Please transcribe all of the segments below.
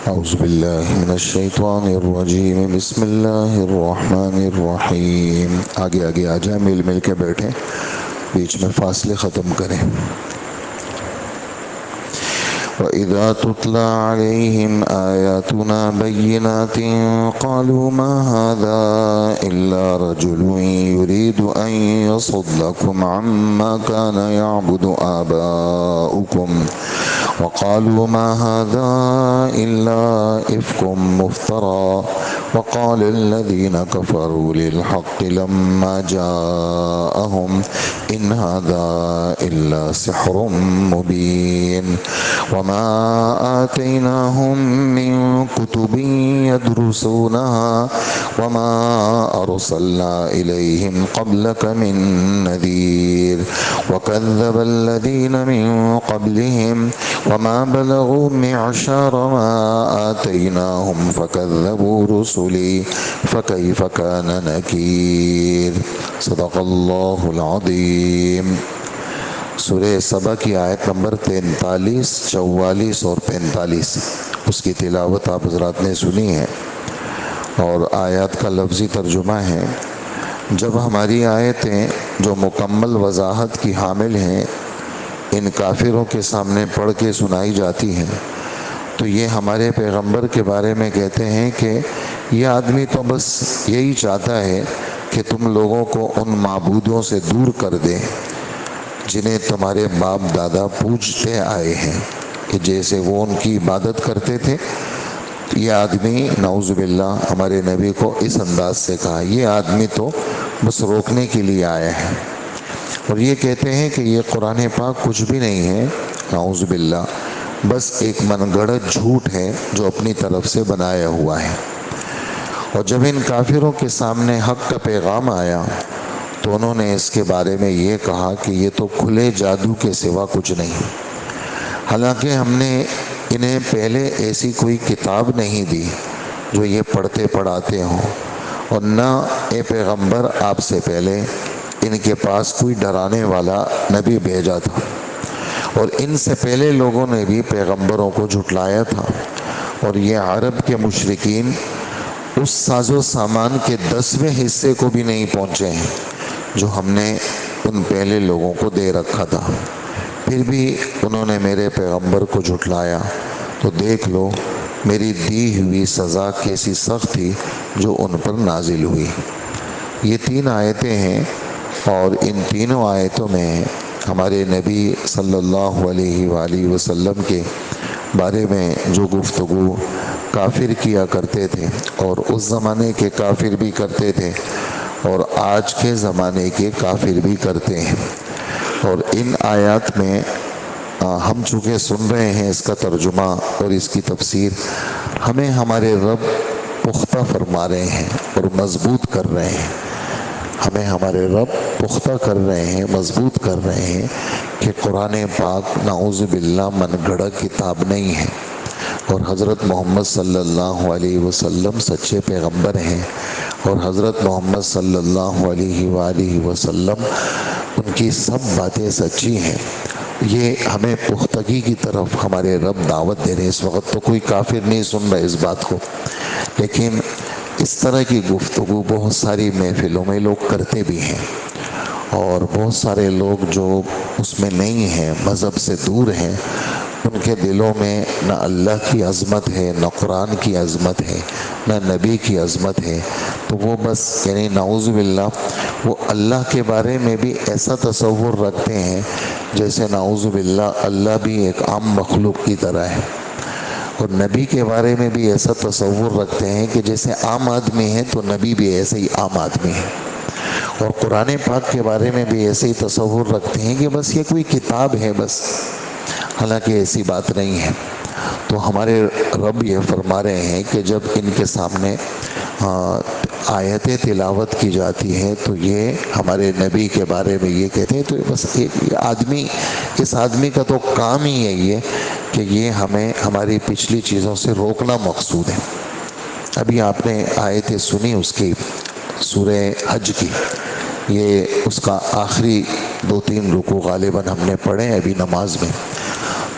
اعوذ باللہ من الشیطان الرجیم بسم اللہ الرحمن الرحیم۔ آگے آگے آ جائیں، مل مل کے بیٹھیں، بیچ میں فاصلے ختم کریں۔ وَإِذَا تُتْلَى عَلَيْهِمْ آيَاتُنَا بَيِّنَاتٍ قَالُوا مَا هَذَا إِلَّا رَجُلٌ يُرِيدُ أَن يَصُدَّكُمْ عَمَّا كَانَ يَعْبُدُ آبَاؤُكُمْ وَقَالُوا مَا هَذَا إِلَّا إِفْكٌ مُفْتَرًى وَقَالَ الَّذِينَ كَفَرُوا لِلْحَقِّ لَمَّا جَاءَهُمْ إِنْ هَذَا إِلَّا سِحْرٌ مُبِينٌ وَمَا آتَيْنَاهُمْ مِنْ كُتُبٍ يَدْرُسُونَهَا وَمَا أَرْسَلْنَا إِلَيْهِمْ قَبْلَكَ مِنْ نَذِيرٍ وَكَذَّبَ الَّذِينَ مِنْ قَبْلِهِمْ وَمَا بَلَغُوا مِعْشَارَ مَا آتَيْنَاهُمْ فَكَذَّبُوا رُسُلِي فَكَيْفَ كَانَ نَكِيرِ۔ صدق اللہ العظیم۔ سورہ سبا کی آیت نمبر 43، 44 اور 45، اس کی تلاوت آپ حضرات نے سنی ہے اور آیات کا لفظی ترجمہ ہے: جب ہماری آیتیں جو مکمل وضاحت کی حامل ہیں ان کافروں کے سامنے پڑھ کے سنائی جاتی ہیں تو یہ ہمارے پیغمبر کے بارے میں کہتے ہیں کہ یہ آدمی تو بس یہی چاہتا ہے کہ تم لوگوں کو ان معبودوں سے دور کر دے جنہیں تمہارے باپ دادا پوجتے آئے ہیں، کہ جیسے وہ ان کی عبادت کرتے تھے۔ یہ آدمی نعوذ باللہ ہمارے نبی کو اس انداز سے کہا، یہ آدمی تو بس روکنے کے لیے آیا ہے، اور یہ کہتے ہیں کہ یہ قرآن پاک کچھ بھی نہیں ہے، نعوذ باللہ بس ایک من گھڑت جھوٹ ہے جو اپنی طرف سے بنایا ہوا ہے۔ اور جب ان کافروں کے سامنے حق کا پیغام آیا تو انہوں نے اس کے بارے میں یہ کہا کہ یہ تو کھلے جادو کے سوا کچھ نہیں، حالانکہ ہم نے انہیں پہلے ایسی کوئی کتاب نہیں دی جو یہ پڑھتے پڑھاتے ہوں، اور نہ اے پیغمبر آپ سے پہلے ان کے پاس کوئی ڈرانے والا نبی بھیجا تھا، اور ان سے پہلے لوگوں نے بھی پیغمبروں کو جھٹلایا تھا، اور یہ عرب کے مشرکین اس ساز و سامان کے 10ویں حصے کو بھی نہیں پہنچے ہیں جو ہم نے ان پہلے لوگوں کو دے رکھا تھا، پھر بھی انہوں نے میرے پیغمبر کو جھٹلایا، تو دیکھ لو میری دی ہوئی سزا کیسی سخت تھی جو ان پر نازل ہوئی۔ یہ 3 آیتیں ہیں، اور ان تینوں آیتوں میں ہمارے نبی صلی اللہ علیہ وآلہ وسلم کے بارے میں جو گفتگو کافر کیا کرتے تھے، اور اس زمانے کے کافر بھی کرتے تھے اور آج کے زمانے کے کافر بھی کرتے ہیں، اور ان آیات میں ہم چونکہ سن رہے ہیں اس کا ترجمہ اور اس کی تفسیر، ہمیں ہمارے رب پختہ فرما رہے ہیں اور مضبوط کر رہے ہیں، ہمیں ہمارے رب پختہ کر رہے ہیں، مضبوط کر رہے ہیں کہ قرآن پاک نعوذ باللہ من گھڑت کتاب نہیں ہے، اور حضرت محمد صلی اللہ علیہ وسلم سچے پیغمبر ہیں، اور حضرت محمد صلی اللہ علیہ وآلہ وسلم ان کی سب باتیں سچی ہیں۔ یہ ہمیں پختگی کی طرف ہمارے رب دعوت دے رہے ہیں۔ اس وقت تو کوئی کافر نہیں سن رہا اس بات کو، لیکن اس طرح کی گفتگو بہت ساری محفلوں میں لوگ کرتے بھی ہیں، اور بہت سارے لوگ جو اس میں نہیں ہیں، مذہب سے دور ہیں، ان کے دلوں میں نہ اللہ کی عظمت ہے، نہ قرآن کی عظمت ہے، نہ نبی کی عظمت ہے، تو وہ بس یعنی نعوذ باللہ وہ اللہ کے بارے میں بھی ایسا تصور رکھتے ہیں جیسے نعوذ باللہ اللہ بھی ایک عام مخلوق کی طرح ہے، اور نبی کے بارے میں بھی ایسا تصور رکھتے ہیں کہ جیسے عام آدمی ہے تو نبی بھی ایسے ہی عام آدمی ہے، اور قرآن پاک کے بارے میں بھی ایسے ہی تصور رکھتے ہیں کہ بس یہ کوئی کتاب ہے بس، حالانکہ ایسی بات نہیں ہے۔ تو ہمارے رب یہ فرما رہے ہیں کہ جب ان کے سامنے آیتیں تلاوت کی جاتی ہیں تو یہ ہمارے نبی کے بارے میں یہ کہتے ہیں، تو بس ایک آدمی، اس آدمی کا تو کام ہی یہی ہے کہ یہ ہمیں ہماری پچھلی چیزوں سے روکنا مقصود ہے۔ ابھی آپ نے آیتیں سنی اس کی سورہ حج کی، یہ اس کا آخری 2-3 رکوع غالباً ہم نے پڑھے ابھی نماز میں،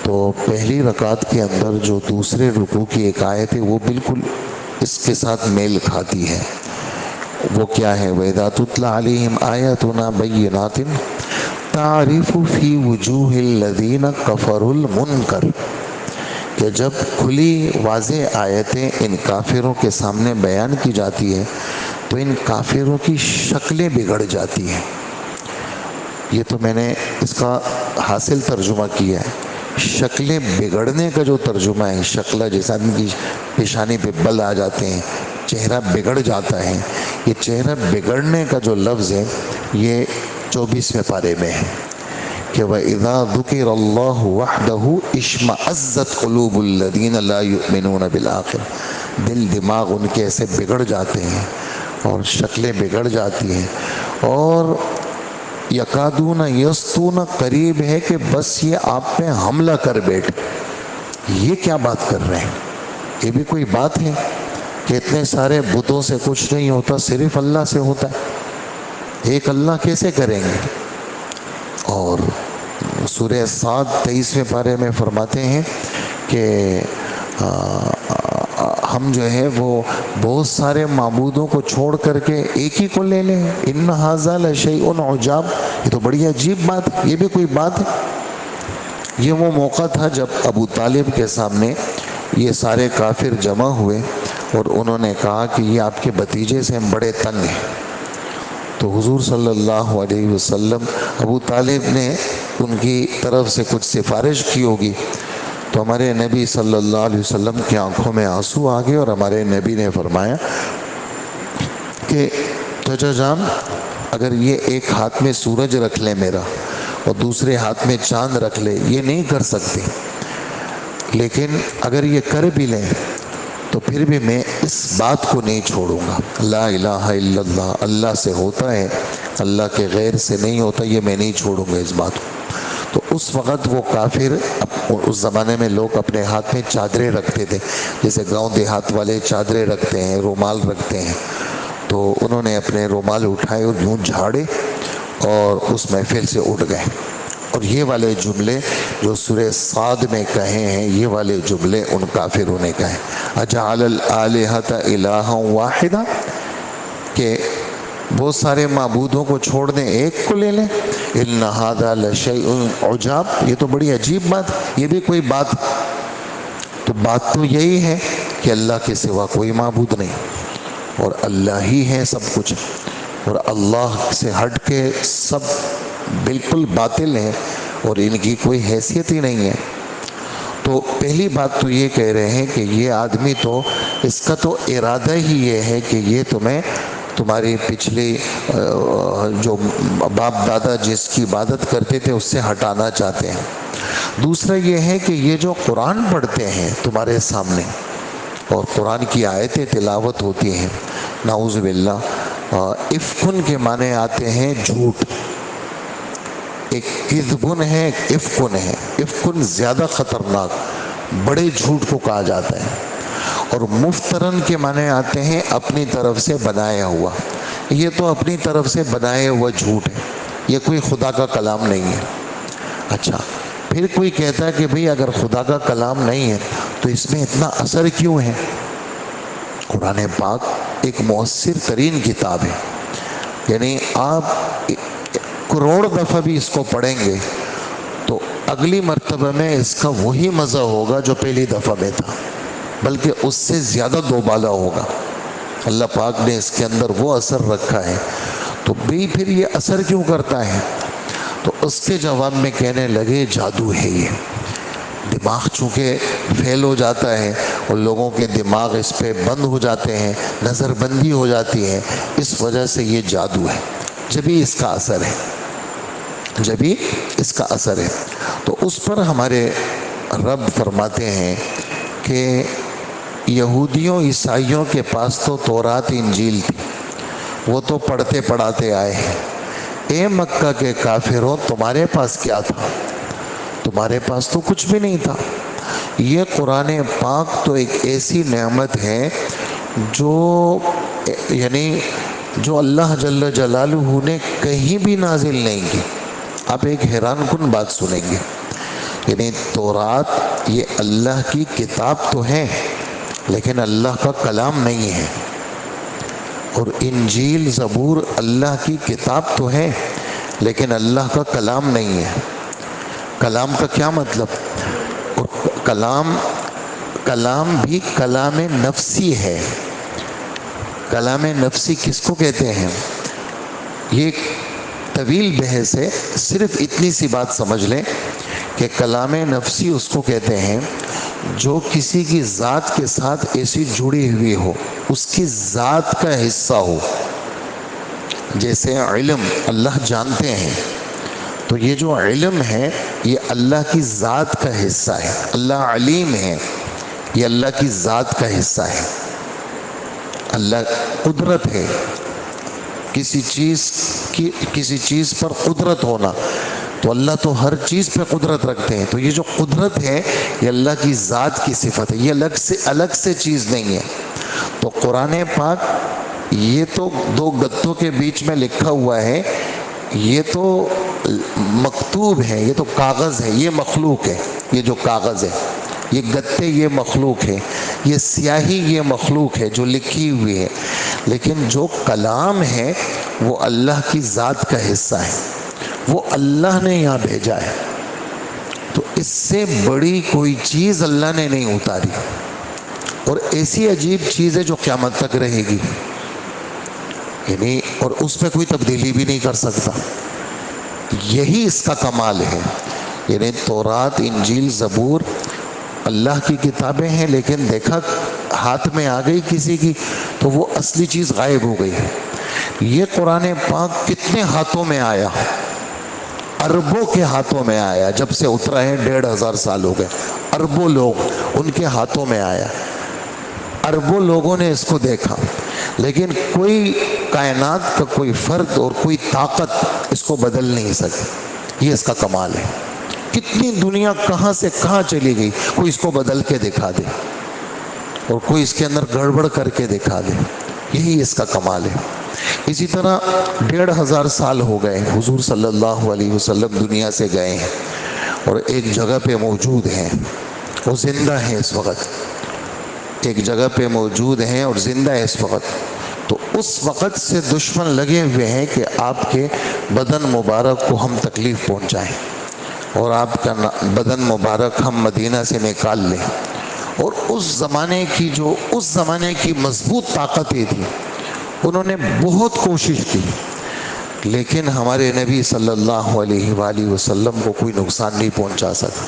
تو پہلی رکعت کے اندر جو دوسرے رکوع کی ایک آیت ہے وہ بالکل اس کے ساتھ میل کھاتی ہے. وہ کیا ہے؟ وَإِذَا تُتْلَى عَلَيْهِمْ آيَاتُنَا بَيِّنَاتٍ تَعْرِفُ فِي وُجُوهِ الَّذِينَ كَفَرُوا الْمُنكَرَ، کہ جب کھلی واضح آیتیں ان کافروں کے سامنے بیان کی جاتی ہے تو ان کافروں کی شکلیں بگڑ جاتی ہیں. یہ تو میں نے اس کا حاصل ترجمہ کیا ہے. شکلیں بگڑنے کا جو ترجمہ ہے، شکل جیسا آدمی کی پیشانی پہ بل آ جاتے ہیں، چہرہ بگڑ جاتا ہے، یہ چہرہ بگڑنے کا جو لفظ ہے یہ 24ویں پارے میں ہے کہ وَإِذَا ذُكِرَ اللَّهُ وَحْدَهُ اشْمَأَزَّتْ قُلُوبُ الَّذِينَ لَا يُؤْمِنُونَ بِالْآخِرَةِ، دل دماغ ان کے ایسے بگڑ جاتے ہیں اور شکلیں بگڑ جاتی ہیں. اور یکادون یستون، قریب ہے کہ بس یہ آپ پہ حملہ کر بیٹھے. یہ کیا بات کر رہے ہیں؟ یہ بھی کوئی بات ہے کہ اتنے سارے بتوں سے کچھ نہیں ہوتا، صرف اللہ سے ہوتا ہے؟ ایک اللہ کیسے کریں گے؟ اور سورہ صاد 23ویں پارے میں فرماتے ہیں کہ ہم جو ہے وہ بہت سارے معبودوں کو چھوڑ کر کے ایک ہی کو لے لیں. ان ھذا لشیء عجاب، یہ تو بڑی عجیب بات ہے. یہ بھی کوئی بات ہے؟ یہ وہ موقع تھا جب ابو طالب کے سامنے یہ سارے کافر جمع ہوئے اور انہوں نے کہا کہ یہ آپ کے بھتیجے سے ہم بڑے تنگ ہیں. تو حضور صلی اللہ علیہ وسلم، ابو طالب نے ان کی طرف سے کچھ سفارش کی ہوگی تو ہمارے نبی صلی اللہ علیہ وسلم کی آنکھوں میں آنسو آ گئے اور ہمارے نبی نے فرمایا کہ چچا جان، اگر یہ ایک ہاتھ میں سورج رکھ لے میرا اور دوسرے ہاتھ میں چاند رکھ لے، یہ نہیں کر سکتے، لیکن اگر یہ کر بھی لیں تو پھر بھی میں اس بات کو نہیں چھوڑوں گا. لا الہ الا اللہ، اللہ سے ہوتا ہے، اللہ کے غیر سے نہیں ہوتا، یہ میں نہیں چھوڑوں گا اس بات کو. تو اس وقت وہ کافر، اس زمانے میں لوگ اپنے ہاتھ میں چادریں رکھتے تھے، جیسے گاؤں دیہات والے چادریں رکھتے ہیں، رومال رکھتے ہیں. تو انہوں نے اپنے رومال اٹھائے اور یوں جھاڑے اور اس محفل سے اٹھ گئے. اور یہ والے جملے جو سورہ صاد میں کہے ہیں، یہ والے جملے ان کافروں نے کہے. اجعل الآلہۃ الہا واحدا، کہ بہت سارے معبودوں کو چھوڑ دیں، ایک کو لے لیں. ان ھذا لشیء عجاب، یہ تو بڑی عجیب بات، یہ بھی کوئی بات؟ تو بات تو یہی ہے کہ اللہ کے سوا کوئی معبود نہیں اور اللہ ہی ہے سب کچھ، اور اللہ سے ہٹ کے سب بالکل باطل ہیں اور ان کی کوئی حیثیت ہی نہیں ہے. تو پہلی بات تو یہ کہہ رہے ہیں کہ یہ آدمی تو، اس کا تو ارادہ ہی یہ ہے کہ یہ تمہاری پچھلی جو باپ دادا جس کی عبادت کرتے تھے اس سے ہٹانا چاہتے ہیں. دوسرا یہ ہے کہ یہ جو قرآن پڑھتے ہیں تمہارے سامنے اور قرآن کی آیتیں تلاوت ہوتی ہیں، نعوذ باللہ، افکن کے معنی آتے ہیں جھوٹ. ایک کذبن ہے، ایک افکن ہے. افکن زیادہ خطرناک، بڑے جھوٹ کو کہا جاتا ہے. اور مفترن کے معنی آتے ہیں اپنی طرف سے بنایا ہوا. یہ تو اپنی طرف سے بنایا ہوا جھوٹ ہے، یہ کوئی خدا کا کلام نہیں ہے. اچھا، پھر کوئی کہتا ہے کہ بھئی اگر خدا کا کلام نہیں ہے تو اس میں اتنا اثر کیوں ہے؟ قرآن پاک ایک مؤثر ترین کتاب ہے، یعنی آپ کروڑ دفعہ بھی اس کو پڑھیں گے تو اگلی مرتبہ میں اس کا وہی مزہ ہوگا جو پہلی دفعہ میں تھا، بلکہ اس سے زیادہ دوبالا ہوگا. اللہ پاک نے اس کے اندر وہ اثر رکھا ہے. تو بھی پھر یہ اثر کیوں کرتا ہے؟ تو اس کے جواب میں کہنے لگے جادو ہے. یہ دماغ چونکہ فیل ہو جاتا ہے اور لوگوں کے دماغ اس پہ بند ہو جاتے ہیں، نظر بندی ہو جاتی ہے، اس وجہ سے یہ جادو ہے، جبھی اس کا اثر ہے، جبھی اس کا اثر ہے. تو اس پر ہمارے رب فرماتے ہیں کہ یہودیوں عیسائیوں کے پاس تو تورات انجیل تھی، وہ تو پڑھتے پڑھاتے آئے ہیں. اے مکہ کے کافروں، تمہارے پاس کیا تھا؟ تمہارے پاس تو کچھ بھی نہیں تھا. یہ قرآن پاک تو ایک ایسی نعمت ہے جو یعنی جو اللہ جل جلالہ نے کہیں بھی نازل نہیں کی. آپ ایک حیران کن بات سنیں گے. یعنی تورات یہ اللہ کی کتاب تو ہے لیکن اللہ کا کلام نہیں ہے، اور انجیل زبور اللہ کی کتاب تو ہے لیکن اللہ کا کلام نہیں ہے۔ کلام کا کیا مطلب؟ اور کلام بھی کلام نفسی ہے۔ کلام نفسی کس کو کہتے ہیں؟ یہ ایک طویل بحث ہے، صرف اتنی سی بات سمجھ لیں کہ کلام نفسی اس کو کہتے ہیں جو کسی کی ذات کے ساتھ ایسی جڑی ہوئی ہو، اس کی ذات کا حصہ ہو۔ جیسے علم اللہ جانتے ہیں، تو یہ جو علم ہے یہ اللہ کی ذات کا حصہ ہے۔ اللہ علیم ہے، یہ اللہ کی ذات کا حصہ ہے۔ اللہ قدرت ہے، کسی چیز پر قدرت ہونا، تو اللہ تو ہر چیز پہ قدرت رکھتے ہیں، تو یہ جو قدرت ہے یہ اللہ کی ذات کی صفت ہے، یہ الگ سے چیز نہیں ہے۔ تو قرآن پاک یہ تو دو گدوں کے بیچ میں لکھا ہوا ہے، یہ تو مکتوب ہے، یہ تو کاغذ ہے، یہ مخلوق ہے۔ یہ جو کاغذ ہے، یہ گتے، یہ مخلوق ہے، یہ سیاہی، یہ مخلوق ہے جو لکھی ہوئی ہے، لیکن جو کلام ہے وہ اللہ کی ذات کا حصہ ہے، وہ اللہ نے یہاں بھیجا ہے۔ تو اس سے بڑی کوئی چیز اللہ نے نہیں اتاری، اور ایسی عجیب چیز ہے جو قیامت تک رہے گی، یعنی اور اس پہ کوئی تبدیلی بھی نہیں کر سکتا۔ یہی اس کا کمال ہے۔ یعنی تورات، انجیل، زبور اللہ کی کتابیں ہیں، لیکن دیکھا ہاتھ میں آ گئی کسی کی تو وہ اصلی چیز غائب ہو گئی ہے۔ یہ قرآن پاک کتنے ہاتھوں میں آیا؟ اربوں کے ہاتھوں میں آیا، جب سے اترا ہے 1500 سال ہو گئے۔ اربوں لوگ ان کے ہاتھوں میں آیا، اربوں لوگوں نے اس کو دیکھا، لیکن کوئی کائنات کا کوئی فرد اور کوئی طاقت اس کو بدل نہیں سکی۔ یہ اس کا کمال ہے۔ کتنی دنیا کہاں سے کہاں چلی گئی، کوئی اس کو بدل کے دکھا دے اور کوئی اس کے اندر گڑبڑ کر کے دکھا دے، یہی اس کا کمال ہے۔ اسی طرح 1500 سال ہو گئے، حضور صلی اللہ علیہ وسلم دنیا سے گئے ہیں اور ایک جگہ پہ موجود ہیں، وہ زندہ ہیں اس وقت، ایک جگہ پہ موجود ہیں اور زندہ ہے اس وقت۔ تو اس وقت سے دشمن لگے ہوئے ہیں کہ آپ کے بدن مبارک کو ہم تکلیف پہنچائیں اور آپ کا بدن مبارک ہم مدینہ سے نکال لیں۔ اور اس زمانے کی مضبوط طاقتیں تھیں، انہوں نے بہت کوشش کی، لیکن ہمارے نبی صلی اللہ علیہ وآلہ وسلم کو کوئی نقصان نہیں پہنچا سکا۔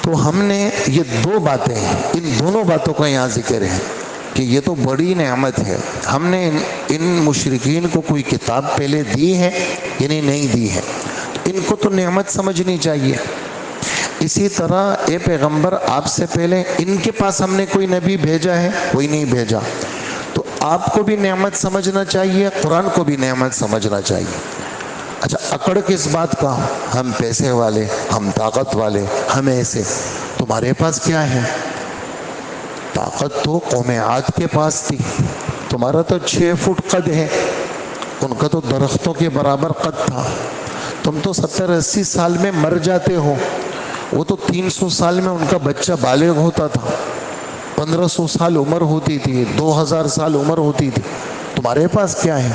تو ہم نے یہ دو باتیں ہیں، ان دونوں باتوں کا یہاں ذکر ہے کہ یہ تو بڑی نعمت ہے۔ ہم نے ان مشرکین کو کوئی کتاب پہلے دی ہے یعنی نہیں دی ہے، ان کو تو نعمت سمجھنی چاہیے۔ اسی طرح اے پیغمبر، آپ سے پہلے ان کے پاس ہم نے کوئی نبی بھیجا ہے؟ کوئی نہیں بھیجا، تو آپ کو بھی نعمت سمجھنا چاہیے، قرآن کو بھی نعمت سمجھنا چاہیے۔ اچھا، اکڑ کس بات کا؟ ہم پیسے والے، ہم طاقت والے، ہم ایسے۔ تمہارے پاس کیا ہے؟ طاقت تو قوم عاد کے پاس تھی، تمہارا تو 6 فٹ قد ہے، ان کا تو درختوں کے برابر قد تھا، تم تو 70-80 سال میں مر جاتے ہو، وہ تو 300 سال میں ان کا بچہ بالغ ہوتا تھا، 1500 سال عمر ہوتی تھی، 2000 سال عمر ہوتی تھی۔ تمہارے پاس کیا ہے؟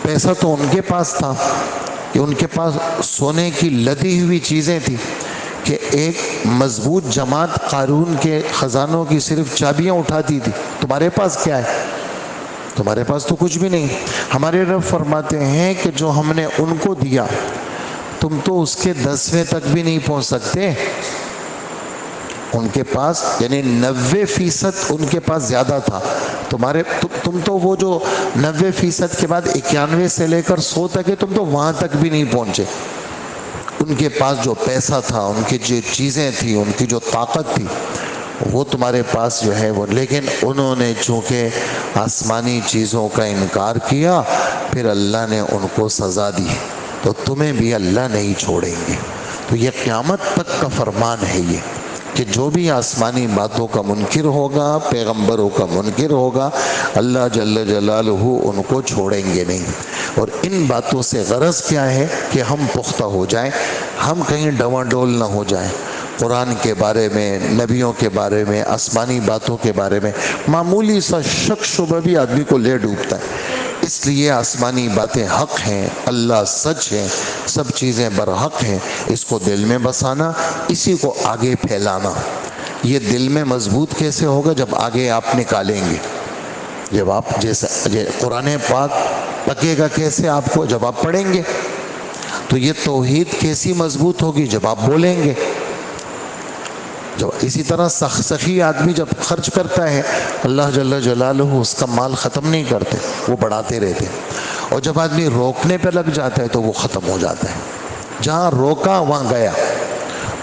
پیسہ تو ان کے پاس تھا کہ ان کے پاس سونے کی لدی ہوئی چیزیں تھیں کہ ایک مضبوط جماعت قارون کے خزانوں کی صرف چابیاں اٹھاتی تھی۔ تمہارے پاس کیا ہے؟ تمہارے پاس تو کچھ بھی نہیں۔ ہمارے رب فرماتے ہیں کہ جو ہم نے ان کو دیا تم تو اس کے 10ویں تک بھی نہیں پہنچ سکتے۔ ان کے پاس یعنی 90% ان کے پاس زیادہ تھا، تم تو وہ جو 90% کے بعد 91 سے لے کر 100 تک ہے، تم تو وہاں تک بھی نہیں پہنچے۔ ان کے پاس جو پیسہ تھا، ان کی جو چیزیں تھیں، ان کی جو طاقت تھی، وہ تمہارے پاس جو ہے وہ، لیکن انہوں نے چونکہ آسمانی چیزوں کا انکار کیا، پھر اللہ نے ان کو سزا دی، تو تمہیں بھی اللہ نہیں چھوڑیں گے۔ تو یہ قیامت تک کا فرمان ہے یہ، کہ جو بھی آسمانی باتوں کا منکر ہوگا، پیغمبروں کا منکر ہوگا، اللہ جل جلالہ ان کو چھوڑیں گے نہیں۔ اور ان باتوں سے غرض کیا ہے کہ ہم پختہ ہو جائیں، ہم کہیں ڈواڈول نہ ہو جائیں قرآن کے بارے میں، نبیوں کے بارے میں، آسمانی باتوں کے بارے میں معمولی سا شک شبہ بھی آدمی کو لے ڈوبتا ہے۔ اس لیے آسمانی باتیں حق ہیں، اللہ سچ ہے، سب چیزیں برحق ہیں، اس کو دل میں بسانا، اسی کو آگے پھیلانا۔ یہ دل میں مضبوط کیسے ہوگا؟ جب آگے آپ نکالیں گے، جب آپ جیسے قرآن پاک پکے گا کیسے آپ کو؟ جب آپ پڑھیں گے۔ تو یہ توحید کیسی مضبوط ہوگی؟ جب آپ بولیں گے۔ جو اسی طرح سخی آدمی جب خرچ کرتا ہے، اللہ جل جلالہ اس کا مال ختم نہیں کرتے، وہ بڑھاتے رہتے، اور جب آدمی روکنے پہ لگ جاتا ہے تو وہ ختم ہو جاتا ہے۔ جہاں روکا وہاں گیا،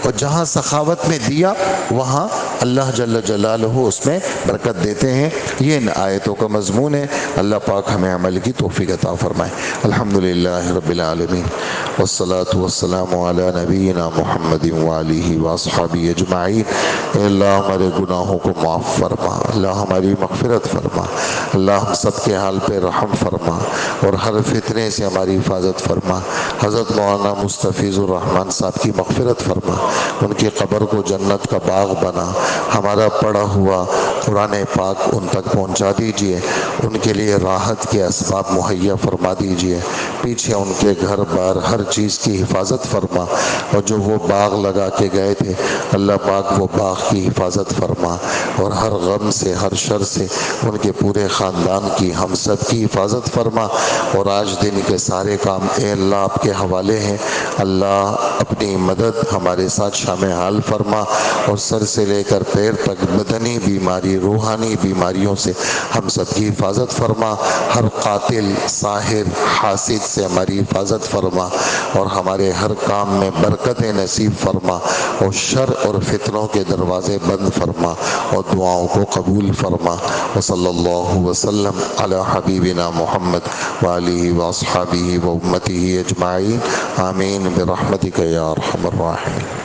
اور جہاں سخاوت میں دیا وہاں اللہ جل جلالہ اس میں برکت دیتے ہیں۔ یہ ان آیتوں کا مضمون ہے۔ اللہ پاک ہمیں عمل کی توفیق عطا فرمائے۔ الحمدللہ رب العالمین، والصلاة والسلام علی نبینا محمد وآلہ واصحابہ اجمعین۔ اے اللہ ہمارے گناہوں کو معاف فرما، اللہ ہماری مغفرت فرما، اللہ ہم سب کے حال پہ رحم فرما، اور ہر فتنے سے ہماری حفاظت فرما۔ حضرت مولانا مستفیض الرحمن صاحب کی مغفرت فرما، ان کی قبر کو جنت کا باغ بنا، ہمارا پڑھا ہوا قرآن پاک ان تک پہنچا دیجئے، ان کے لیے راحت کے اسباب مہیا فرما دیجئے، پیچھے ان کے گھر بار ہر چیز کی حفاظت فرما، اور جو وہ باغ لگا کے گئے تھے اللہ پاک وہ باغ کی حفاظت فرما، اور ہر غم سے ہر شر سے ان کے پورے خاندان کی ہم سب کی حفاظت فرما۔ اور آج دن کے سارے کام اے اللہ آپ کے حوالے ہیں، اللہ اپنی مدد ہمارے ساتھ شامل حال فرما، اور سر سے لے کر پیر تک بدنی بیماری روحانی بیماریوں سے ہم سب کی حفاظت فرما، ہر قاتل ساحر حاسد سے ہماری حفاظت فرما، اور ہمارے ہر کام میں برکت نصیب فرما، اور شر اور فتنوں کے دروازے بند فرما، اور دعاؤں کو قبول فرما۔ وصلی اللہ وسلم علی حبیبنا محمد وآلہ واصحابہ وامتہ اجمعین، آمین برحمتک یا ارحم الراحمین۔